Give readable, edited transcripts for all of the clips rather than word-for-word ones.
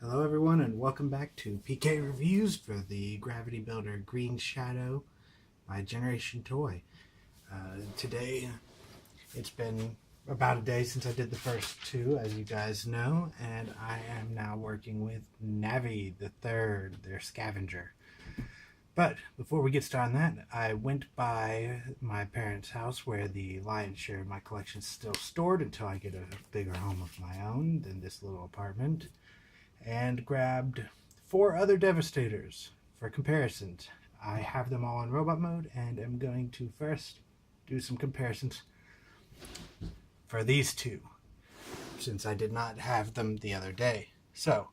Hello everyone and welcome back to PK Reviews for the Gravity Builder Green Shadow by Generation Toy. Today it's been about a day since I did the first two, as you guys know, and I am now working with Navvy the third, their Scavenger. But before we get started on that, I went by my parents' house where the lion's share of my collection is still stored until I get a bigger home of my own than this little apartment, and grabbed 4 other Devastators for comparisons. I have them all in robot mode and am going to first do some comparisons for these two, since I did not have them the other day. So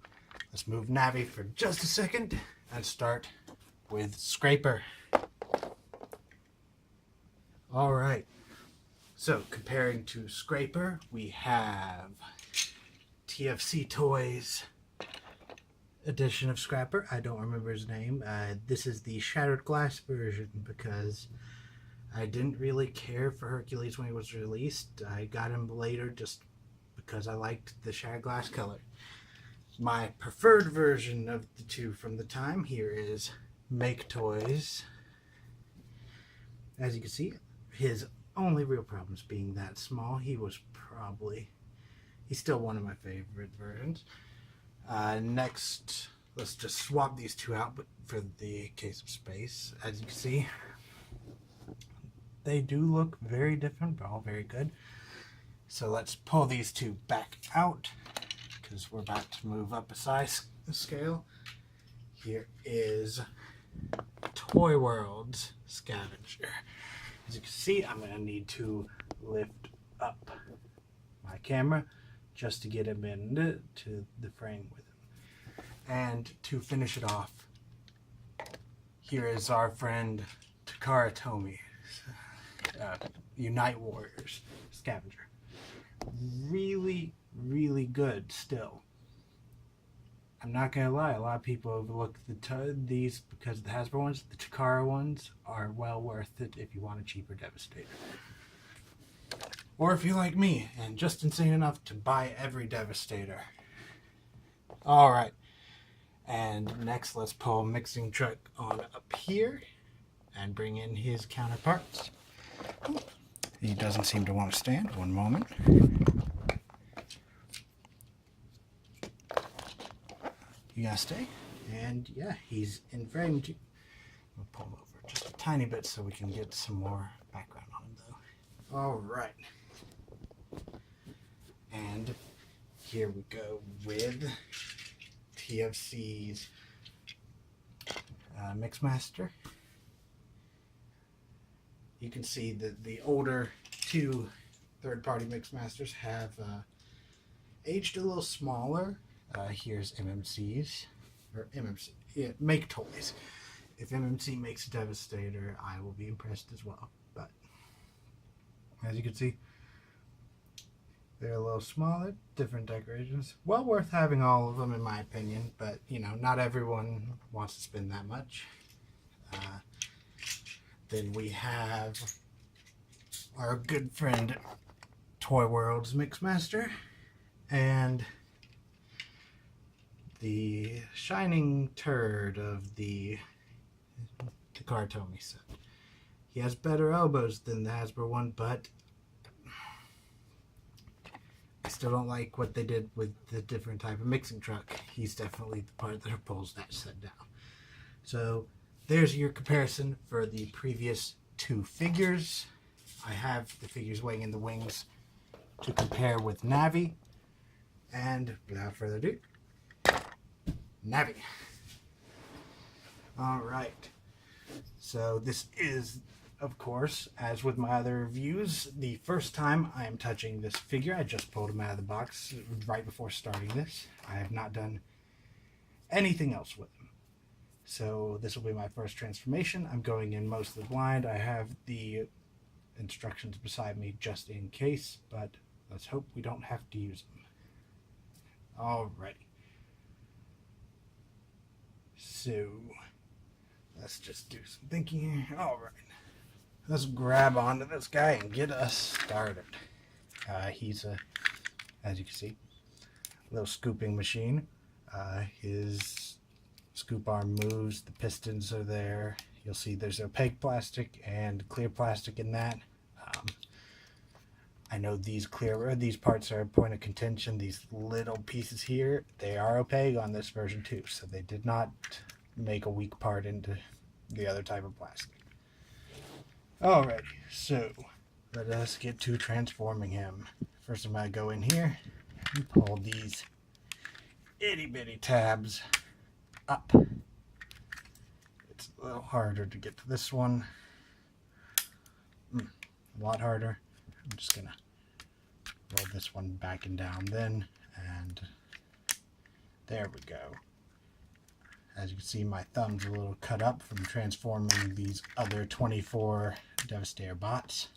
let's move Navvy for just a second and start with Scraper. Alright, so comparing to Scraper, we have TFC Toys edition of Scraper. I don't remember his name. This is the Shattered Glass version because I didn't really care for Hercules when he was released. I got him later just because I liked the Shattered Glass color. My preferred version of the two from the time here is Make Toys. As you can see, his only real problems being that small. He's still one of my favorite versions. Next, let's just swap these two out, but for the case of space, as you can see, they do look very different, but all very good. So let's pull these two back out, because we're about to move up a size scale. Here is Toy World's Scavenger. As you can see, I'm going to need to lift up my camera just to get him into the frame with him. And to finish it off, here is our friend Takara Tomy, Unite Warriors Scavenger. Really, really good still. I'm not going to lie, a lot of people overlook these because of the Hasbro ones. The Takara ones are well worth it if you want a cheaper Devastator. Or if you like me and just insane enough to buy every Devastator. Alright. And next let's pull Mixing Truck on up here and bring in his counterparts. He doesn't seem to want to stand. One moment. You gotta stay. And yeah, he's in frame. We'll pull him over just a tiny bit so we can get some more background on him though. Alright. And here we go with TFC's Mixmaster. You can see that the older two third-party Mixmasters have aged a little smaller. Here's MMC's, or MMC, yeah, Make Toys. If MMC makes a Devastator, I will be impressed as well. But as you can see, they're a little smaller, different decorations. Well worth having all of them in my opinion, but you know, not everyone wants to spend that much. Then we have our good friend Toy World's Mixmaster and the shining turd of the Takara Tomy set. He has better elbows than the Hasbro one, but I still don't like what they did with the different type of mixing truck. He's definitely the part that pulls that set down. So there's your comparison for the previous two figures. I have the figures weighing in the wings to compare with Navvy. And without further ado, Navvy. Alright. So this is, of course, as with my other reviews, the first time I am touching this figure. I just pulled him out of the box right before starting this. I have not done anything else with him. So this will be my first transformation. I'm going in mostly blind. I have the instructions beside me just in case, but let's hope we don't have to use them. Alrighty. So let's just do some thinking here. Alright. Let's grab onto this guy and get us started. He's a, as you can see, little scooping machine. His scoop arm moves, the pistons are there. You'll see there's opaque plastic and clear plastic in that. I know these parts are a point of contention. These little pieces here, they are opaque on this version too, so they did not make a weak part into the other type of plastic. Alrighty, so let us get to transforming him. First I'm going to go in here and pull these itty bitty tabs up. It's a little harder to get to this one. A lot harder. I'm just going to roll this one back and down then, and there we go. As you can see, my thumb's a little cut up from transforming these other 24 Devastator bots.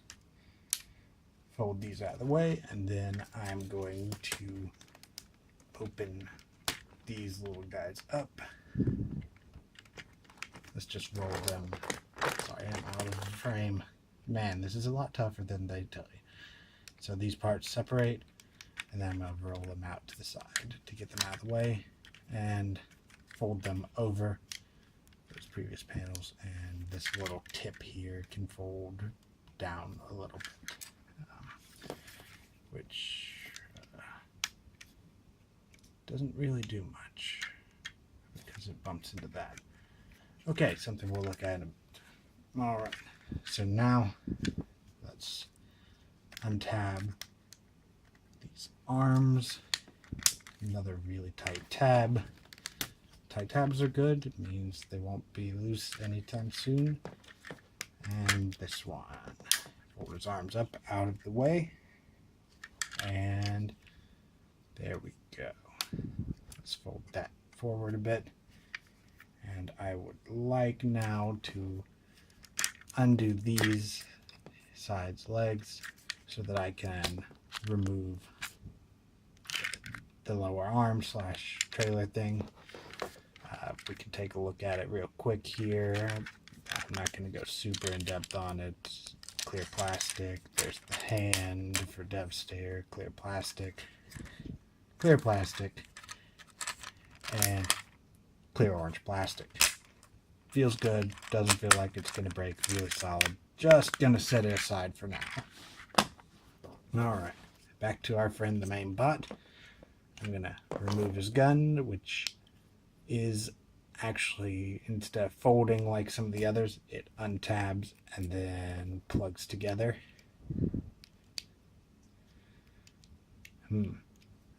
Fold these out of the way, and then I'm going to open these little guys up. Let's just roll them. Sorry, I'm out of frame. Man, this is a lot tougher than they tell you. So these parts separate, and then I'm going to roll them out to the side to get them out of the way, and fold them over those previous panels, and this little tip here can fold down a little bit, which doesn't really do much because it bumps into that. Okay, something we'll look at in a bit. Alright, so now let's untab these arms. Another really tight tab. Tight tabs are good. It means they won't be loose anytime soon. And this one. Fold his arms up out of the way. And there we go. Let's fold that forward a bit. And I would like now to undo these sides legs so that I can remove the lower arm slash trailer thing. We can take a look at it real quick here. I'm not going to go super in depth on it. Clear plastic. There's the hand for Devastator. Clear plastic, and clear orange plastic. Feels good. Doesn't feel like it's going to break. Really solid. Just going to set it aside for now. Alright, back to our friend the main bot. I'm going to remove his gun, which is actually, instead of folding like some of the others, it untabs and then plugs together.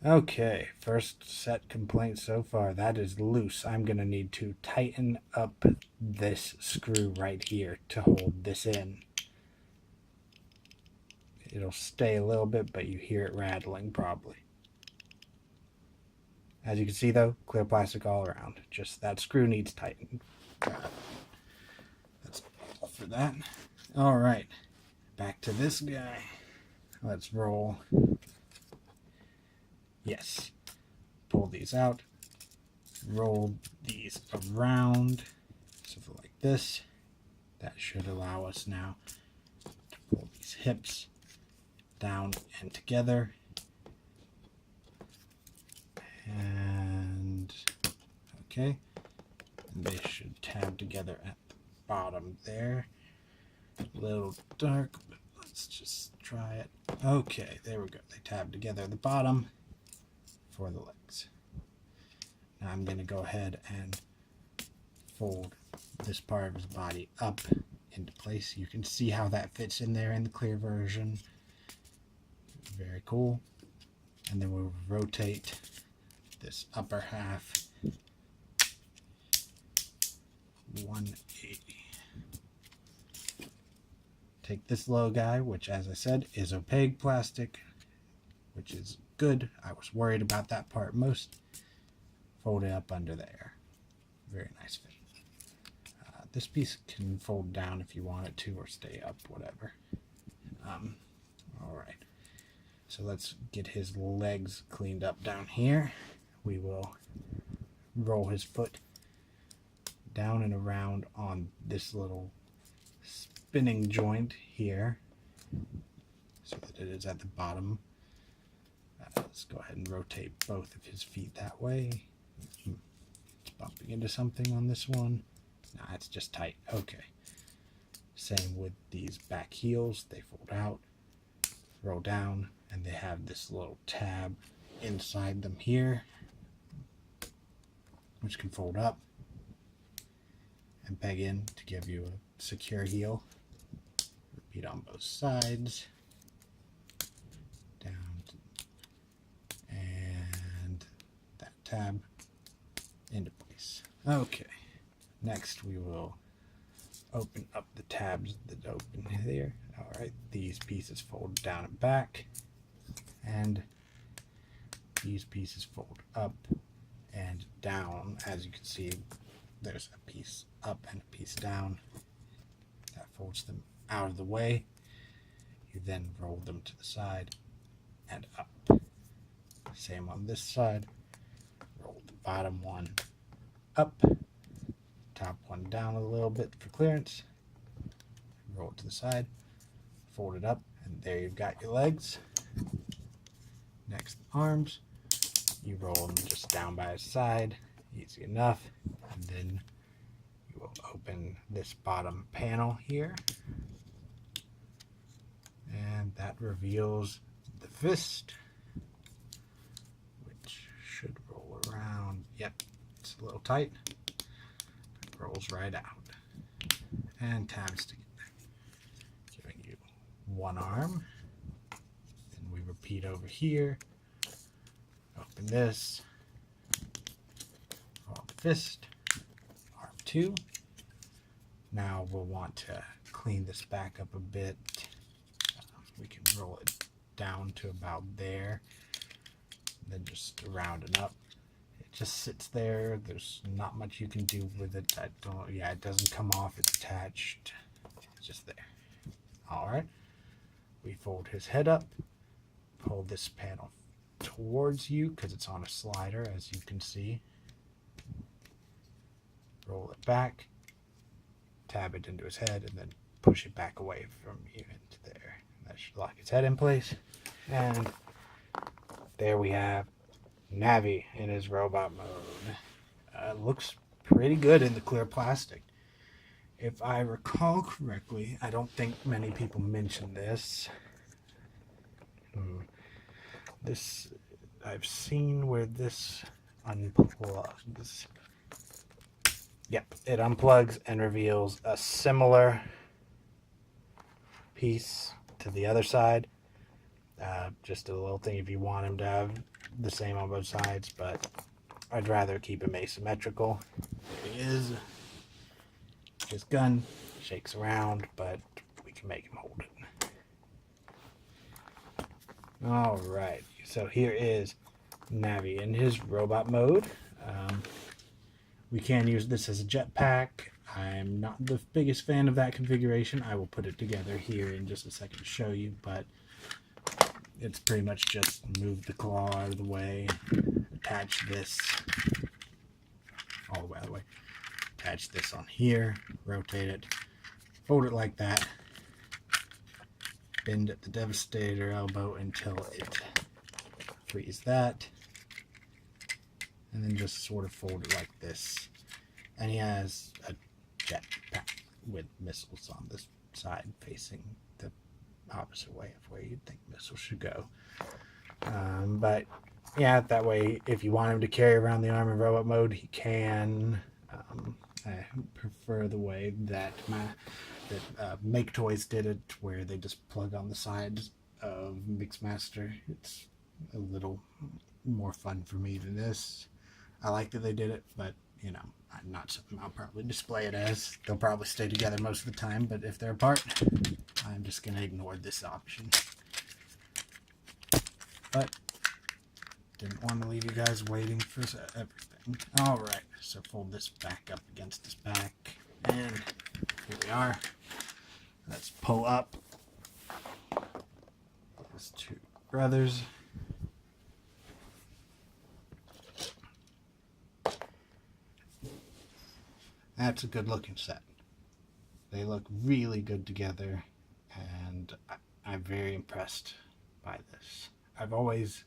Okay, first set complaint so far. That is loose. I'm going to need to tighten up this screw right here to hold this in. It'll stay a little bit, but you hear it rattling probably. As you can see though, clear plastic all around. Just that screw needs tightened. That's all for that. Alright, back to this guy. Let's roll. Yes. Pull these out. Roll these around. Something like this. That should allow us now to pull these hips down and together. And okay, they should tab together at the bottom there. A little dark, but let's just try it. Okay, there we go. They tab together at the bottom for the legs. Now I'm going to go ahead and fold this part of his body up into place. You can see how that fits in there in the clear version. Very cool. And then we'll rotate this upper half 180. Take this little guy, which as I said is opaque plastic, which is good. I was worried about that part most. Fold it up under there. Very nice fit. This piece can fold down if you want it to, or stay up, whatever. Alright, so let's get his legs cleaned up down here. We will roll his foot down and around on this little spinning joint here so that it is at the bottom. Let's go ahead and rotate both of his feet that way. bumping into something on this one. Nah, it's just tight. Okay. Same with these back heels. They fold out, roll down, and they have this little tab inside them here, which can fold up and peg in to give you a secure heel. Repeat on both sides. Down and that tab into place. Okay, next we will open up the tabs that open here. Alright, these pieces fold down and back, and these pieces fold up and down. As you can see, there's a piece up and a piece down. That folds them out of the way. You then roll them to the side and up. Same on this side. Roll the bottom one up, top one down a little bit for clearance. Roll it to the side, fold it up, and there you've got your legs. Next, arms. You roll them just down by the side, easy enough, and then you will open this bottom panel here, and that reveals the fist, which should roll around. Yep, it's a little tight. It rolls right out, and tabs together, giving you one arm. Then we repeat over here. Open this, roll the fist, arm 2. Now we'll want to clean this back up a bit. We can roll it down to about there, then just round it up. It just sits there. There's not much you can do with it. Yeah, it doesn't come off. It's attached. It's just there. All right. We fold his head up, pull this panel towards you because it's on a slider, as you can see. Roll it back, tab it into his head, and then push it back away from you into there. That should lock his head in place. And there we have Navvy in his robot mode. Looks pretty good in the clear plastic. If I recall correctly, I don't think many people mention this. This, I've seen where this unplugs. Yep, it unplugs and reveals a similar piece to the other side. Just a little thing if you want him to have the same on both sides, but I'd rather keep him asymmetrical. There he is. His gun shakes around, but we can make him hold it. Alright, so here is Navvy in his robot mode. We can use this as a jetpack. I'm not the biggest fan of that configuration. I will put it together here in just a second to show you, but it's pretty much just move the claw out of the way, attach this all the way out of the way, attach this on here, rotate it, fold it like that, bend at the Devastator elbow until it frees that, and then just sort of fold it like this. And he has a jetpack with missiles on this side facing the opposite way of where you'd think missiles should go. But yeah, that way if you want him to carry around the arm in robot mode, he can. I prefer the way that Make Toys did it, where they just plug on the sides of Mixmaster. It's a little more fun for me than this. I like that they did it, but you know, not something I'll probably display it as. They'll probably stay together most of the time, but if they're apart, I'm just going to ignore this option. But didn't want to leave you guys waiting for everything. Alright, so fold this back up against his back, and here we are. Let's pull up his two brothers. That's a good looking set. They look really good together, and I'm very impressed by this. I've always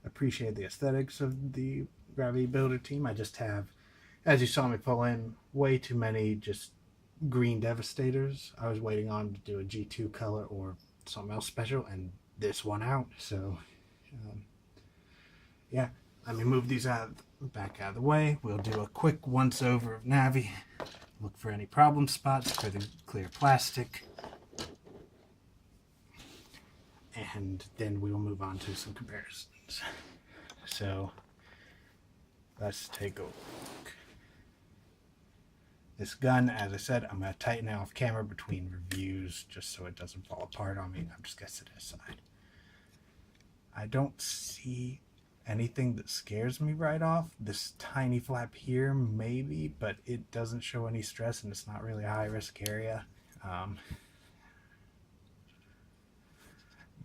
appreciated the aesthetics of the Gravity Builder team. I just have As you saw me pull in, way too many just green Devastators. I was waiting on to do a G2 color or something else special, and this one out. So, yeah, let me move these back out of the way. We'll do a quick once over of Navvy. Look for any problem spots for the clear plastic. And then we will move on to some comparisons. So, let's take a look. This gun, as I said, I'm going to tighten it off camera between reviews just so it doesn't fall apart on me. I'm just going to set it aside. I don't see anything that scares me right off. This tiny flap here, maybe, but it doesn't show any stress and it's not really a high-risk area.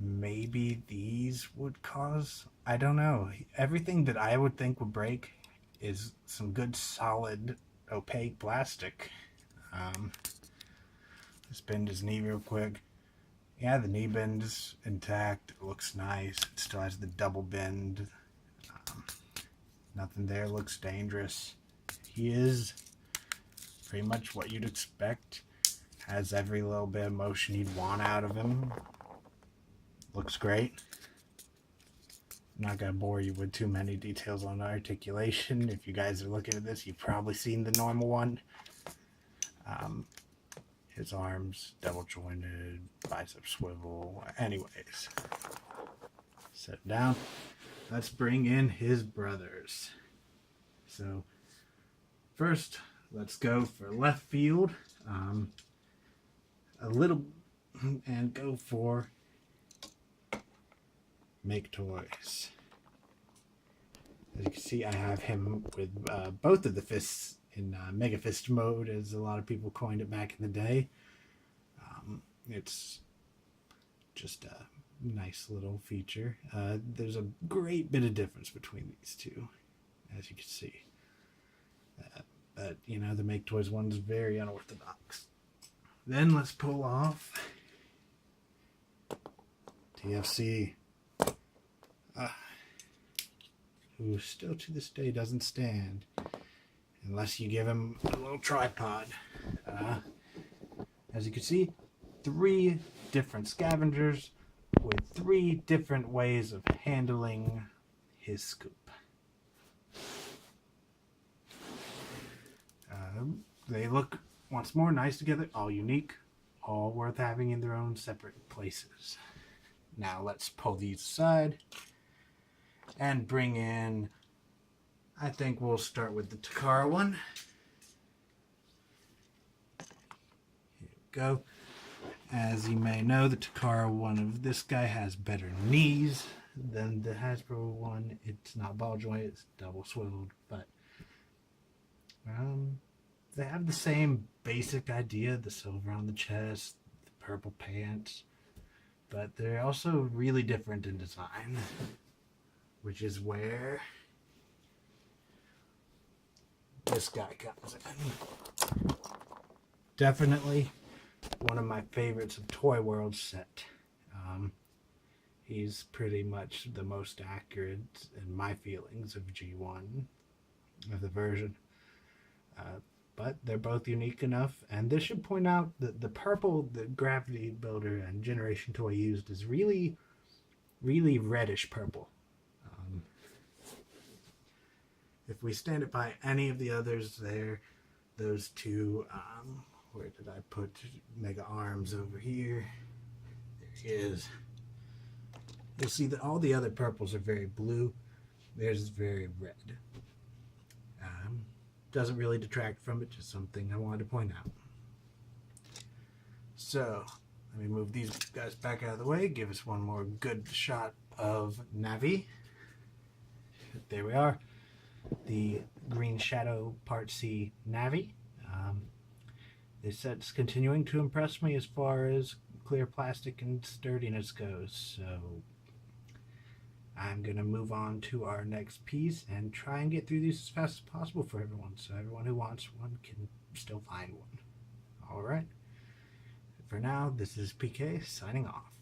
Maybe these would cause, I don't know. Everything that I would think would break is some good solid opaque plastic. Let's bend his knee real quick. Yeah, the knee bend is intact. It looks nice. It still has the double bend. Nothing there looks dangerous. He is pretty much what you'd expect. Has every little bit of motion you'd want out of him. Looks great. I'm not going to bore you with too many details on the articulation. If you guys are looking at this, you've probably seen the normal one. His arms, double jointed, bicep swivel. Anyways, set it down. Let's bring in his brothers. So, first, let's go for left field. And go for Make Toys. As you can see, I have him with both of the fists in Mega Fist mode, as a lot of people coined it back in the day. It's just a nice little feature. There's a great bit of difference between these two, as you can see. But, you know, the Make Toys one's very unorthodox. Then let's pull off TFC. Who still to this day doesn't stand unless you give him a little tripod. As you can see, 3 different Scavengers with 3 different ways of handling his scoop. They look, once more, nice together, all unique, all worth having in their own separate places. Now let's pull these aside and bring in, I think we'll start with the Takara one. Here we go. As you may know, the Takara one of this guy has better knees than the Hasbro one. It's not ball joint, it's double swiveled, but they have the same basic idea, the silver on the chest, the purple pants, but they're also really different in design, which is where this guy comes in. Definitely one of my favorites of Toy World set. He's pretty much the most accurate in my feelings of G1 of the version. But they're both unique enough, and this should point out that the purple that Gravity Builder and Generation Toy used is really, really reddish purple. If we stand it by any of the others there, those two, where did I put Mega Arms over here? There he is. You'll see that all the other purples are very blue. Theirs is very red. Doesn't really detract from it, just something I wanted to point out. So, let me move these guys back out of the way, give us one more good shot of Navvy. There we are. The Green Shadow Part C Navvy. This set's continuing to impress me as far as clear plastic and sturdiness goes, so I'm going to move on to our next piece and try and get through these as fast as possible for everyone, so everyone who wants one can still find one. Alright. For now, this is PK signing off.